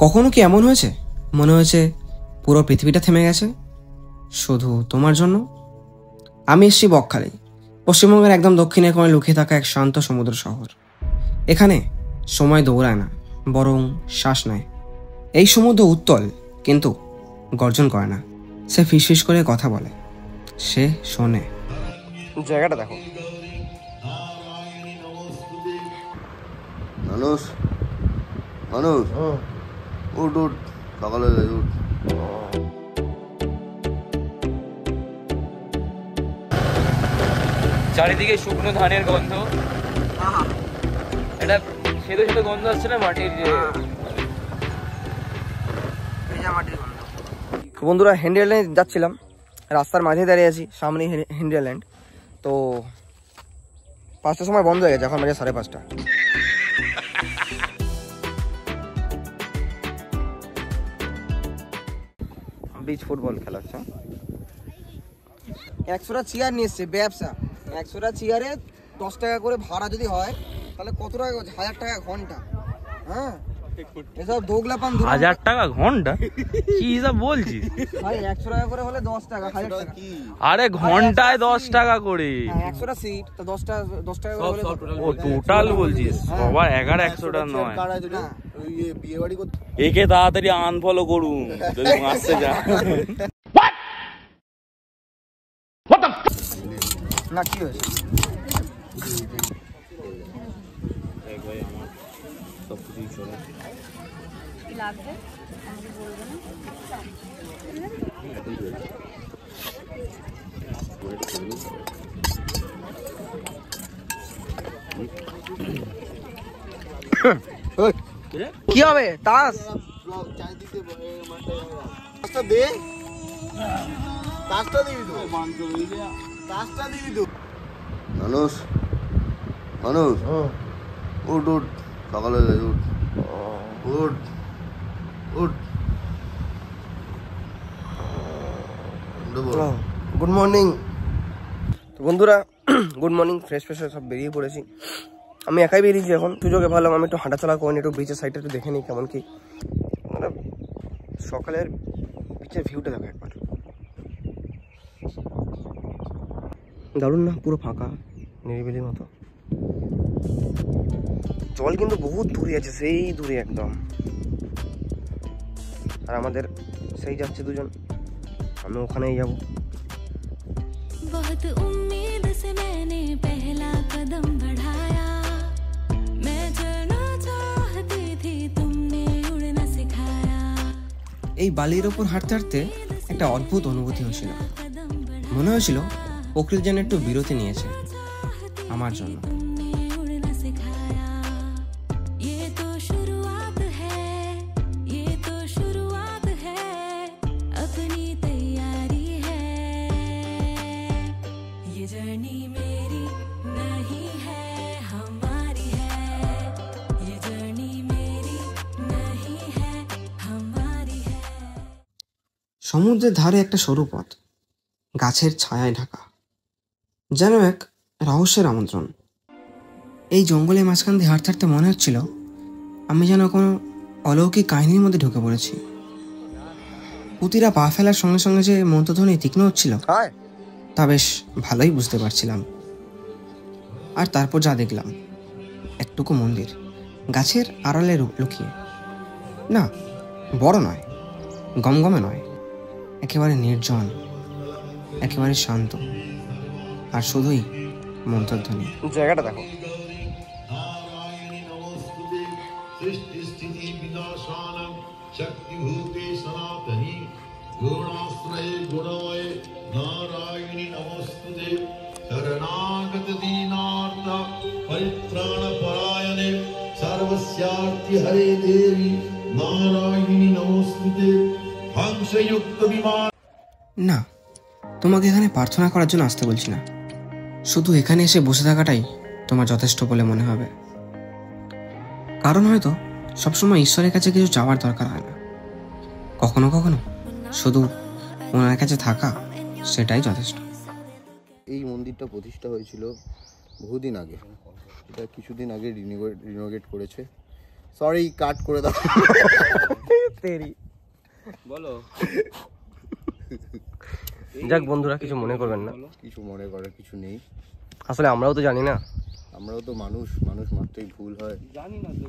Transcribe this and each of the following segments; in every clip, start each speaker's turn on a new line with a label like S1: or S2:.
S1: কখনো কি এমন হয়েছে মনে হয়েছে পুরো পৃথিবীটা থেমে গেছে শুধু তোমার জন্য? আমি এসেছি বকখালি, পশ্চিমবঙ্গের একদম দক্ষিণে কোণে লুকিয়ে থাকা এক শান্ত সমুদ্র শহর। এখানে সময় দৌড়ায় না, বরং শ্বাস নেয়। এই সমুদ্র উত্তল, কিন্তু গর্জন করে না। সে ফিসফিস করে কথা বলে, সে শোনে। জায়গাটা দেখো।
S2: মানুষ মানুষ উঠ উঠ, সকালে উঠ।
S3: চারিদিকে শুকনো ধানের গন্ধ, এটা সেতো সেতো গন্ধ আসছে না মাটির যে
S1: বন্ধুরা, হেনরি আইল্যান্ড যাচ্ছিলাম, রাস্তার মাঝে দাঁড়িয়ে আছি, সামনেই হেনরি আইল্যান্ড। তো 5টার সময় বন্ধ হয়ে গেছে, এখন বাজে 5:30। বিচ ফুটবল খেলা হচ্ছে। 100টা চেয়ার নিয়ে এসছে, ব্যবসা। 100টা চেয়ারে 10 টাকা করে ভাড়া যদি হয় তাহলে কত টাকা? 1000 টাকা ঘন্টা। হ্যাঁ, এসব দোগলাপান।
S3: 1000 টাকা ঘন্টা? কি হিসাব বলছিস
S1: ভাই? 100 টাকা করে হলে 10 টাকা, 1000 টাকা।
S3: আরে ঘন্টায় 10 টাকা করে?
S1: 100টা সিট তো 10 টাকা করে হলে।
S3: ও টোটাল বলছিস? সবার 100টা নয়। একে তাড়াতাড়ি আনফলো করুন যদি আসছে যা।
S1: না কি হয়েছে? কি হবে? তাস
S2: দে, তাসটা দিবি তো, তাসটা দিবি তো। মানুষ মানুষ উঠ উঠ, সকালে উঠ উঠ উঠ।
S1: Good morning. তো বন্ধুরা, গুড মর্নিং। ফ্রেশ সব বেরিয়ে পড়েছি। আমি একাই বেরিয়েছি এখন, সুযোগে ভাবলাম আমি একটু হাঁটাচলা করি, একটু বিচের সাইডটা একটু দেখে নিই কেমন কি। মানে সকালের বিচের ভিউটা দেখো একবার, দারুণ না? পুরো ফাঁকা, নিরিবিলির মতো। জল কিন্তু বহুত দূরে আছে, সেই দূরে একদম। আর আমাদের সেই যাচ্ছে দুজন, আমি ওখানেই যাবো। बहुत उम्मीद से मैंने पहला कदम बढ़ाया, मैं चलना चाहती थी तुमने उड़ना सिखाया। এই বালির ওপর হাঁটতে হাঁটতে একটা অদ্ভুত অনুভূতি হয়েছিল। মনে হয়েছিল প্রকৃতি যেন একটু বিরতি নিয়েছে আমার জন্য। সমুদ্রের ধারে একটা সরু পথ, গাছের ছায়ায় ঢাকা, যেন এক রহস্যের আমন্ত্রণ। এই জঙ্গলের মাঝখান দিয়ে হাঁটতে হাঁটতে মনে হচ্ছিল আমি যেন কোনো অলৌকিক কাহিনীর মধ্যে ঢুকে পড়েছি। প্রতিটা পা ফেলার সঙ্গে সঙ্গে যে মন্ত্রধ্বনি তীক্ষ্ণ হচ্ছিল তা বেশ ভালোই বুঝতে পারছিলাম। আর তারপর যা দেখলাম, একটুকু মন্দির গাছের আড়ালে লুকিয়ে। না, বড় নয়, গমগমে নয়, একেবারে নির্জন, একেবারে শান্ত, আর শুধুই মন্ত্রধ্বনি। জায়গাটা দেখো। না, তোমাকে এখানে প্রার্থনা করার জন্য আসতে বলছি না, শুধু এখানে এসে বসে থাকাটাই তোমার যথেষ্ট বলে মনে হবে। কারণ হয়তো সবসময় ঈশ্বরের কাছে কিছু চাওয়ার দরকার হয় না, কখনো কখনো শুধু ওনার কাছে থাকা সেটাই যথেষ্ট।
S2: এই মন্দিরটা প্রতিষ্ঠা হয়েছিল বহুদিন আগে, এটা কিছুদিন আগে রিনোভেট করেছে। সরি, কাট করে দাও।
S4: তেরি
S3: বলো।
S4: যাক বন্ধুরা, কিছু মনে করবেন না।
S2: কিছু মনে করার কিছু নেই,
S4: আসলে আমরাও তো জানি না।
S2: আমরাও তো মানুষ, মানুষ মাত্রই ভুল হয়।
S3: জানি না তো।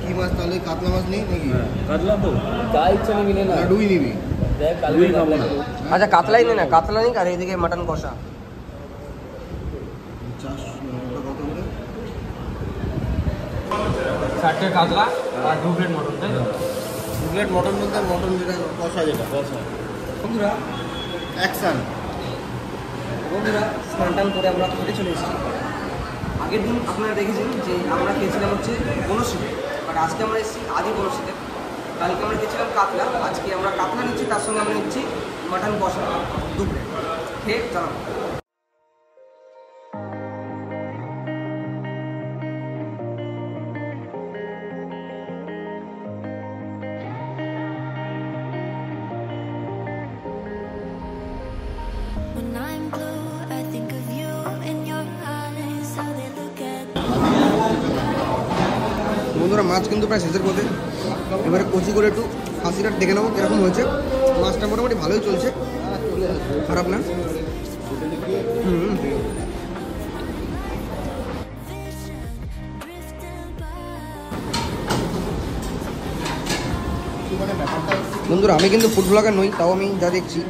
S2: কি মাছ তাহলে? কাতলা মাছ নেই নাকি?
S3: কাটলা তো
S2: না রুই নিবি?
S4: আচ্ছা কাতলাই নে না, কাতলা নিক, আর এইদিকে মাটন কষা।
S2: চাষ কত করে?
S4: 4টে কাতলা আর 2 প্লেট মটন, তাই তো?
S2: 2 প্লেট মটন বলতে মটন যেটা কষা, যেটা কষা।
S4: বন্ধুরা
S2: অ্যাকশন।
S4: বন্ধুরা স্নান টান করে আমরা খেতে চলে এসেছি। আগের দিন আপনারা দেখেছেন যে আমরা খেয়েছিলাম হচ্ছে বনশীতে, বাট আজকে আমরা এসেছি আদি বনশীতে। কালকে আমরা খেয়েছিলাম কাতলা, আজকে আমরা কাতলা নিচ্ছি, তার সঙ্গে আমরা নিচ্ছি মাটন কষা 2 প্লেট। খেয়ে জানাবো।
S5: When I'm blue, I think of you and your eyes, how they look at
S1: বন্ধুরা মাছ কিন্তু প্রায় শেষের পথে। এবারে কচি করে একটু খাসিটা দেখে নেবো কিরকম হয়েছে। মাছটা মোটামুটি ভালোই চলছে, খারাপ না। বন্ধুরা আমি কিন্তু ফুড ব্লগার নই, তাও আমি যা দেখছি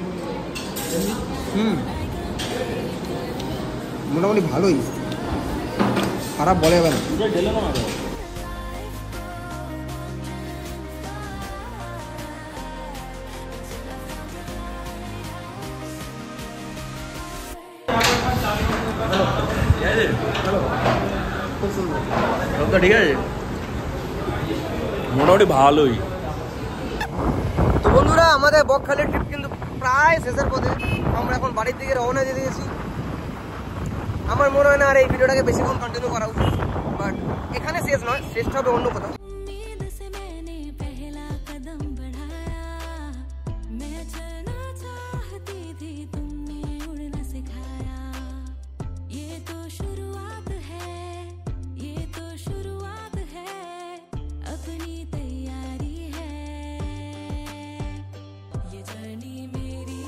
S1: মোটামুটি ভালোই, খারাপ বলে যাবে না।
S3: ঠিক আছে, মোটামুটি ভালোই।
S4: তো বন্ধুরা আমাদের বকখালির ট্রিপ কিন্তু প্রায় শেষের পথে। আমরা এখন বাড়ির দিকে রওনা দিয়ে দিয়েছি। আমার মনে হয় না আর এই ভিডিওটাকে বেশিক্ষণ কন্টিনিউ করা উচিত, বাট এখানে শেষ নয়, শেষটা হবে অন্য কোথাও।
S5: उम्मीद से मैंने पहला कदम बढ़ाया, मैं चलना चाहती थी, तुमने उड़ना सिखाया। ये तो शुरुआत है, ये तो शुरुआत है, अपनी तैयारी है। ये जर्नी मेरी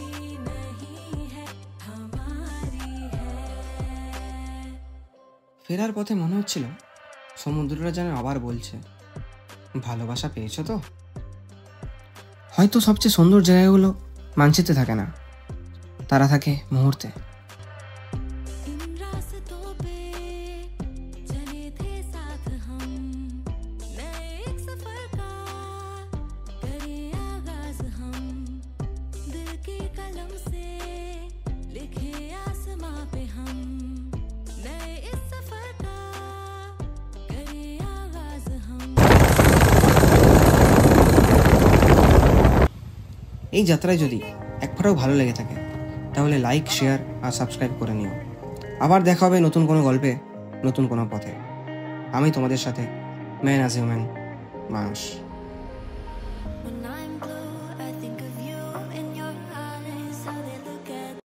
S5: नहीं है, हमारी है।
S1: ফেরার পথে মনে হচ্ছিল সমুদ্রটা যেন আবার বলছে, ভালোবাসা পেয়েছো তো। হয়তো সবচেয়ে সুন্দর জায়গাগুলো মানচিত্রে থাকে না, তারা থাকে মুহূর্তে।
S5: इन रास्तों पे चले थे साथ हम, नए एक सफर का करे आगाज हम, दिल की कलम से लिखे आसमां पे हम, नए इस सफर का करे आगाज हम।
S1: এই যাত্রায় যদি এক ফোঁটাও ভালো লেগে থাকে তাহলে লাইক, শেয়ার আর সাবস্ক্রাইব করে নিও। আবার দেখা হবে নতুন কোনো গল্পে, নতুন কোনো পথে। আমি তোমাদের সাথে ম্যান অ্যাজ হিউম্যান মানুষ।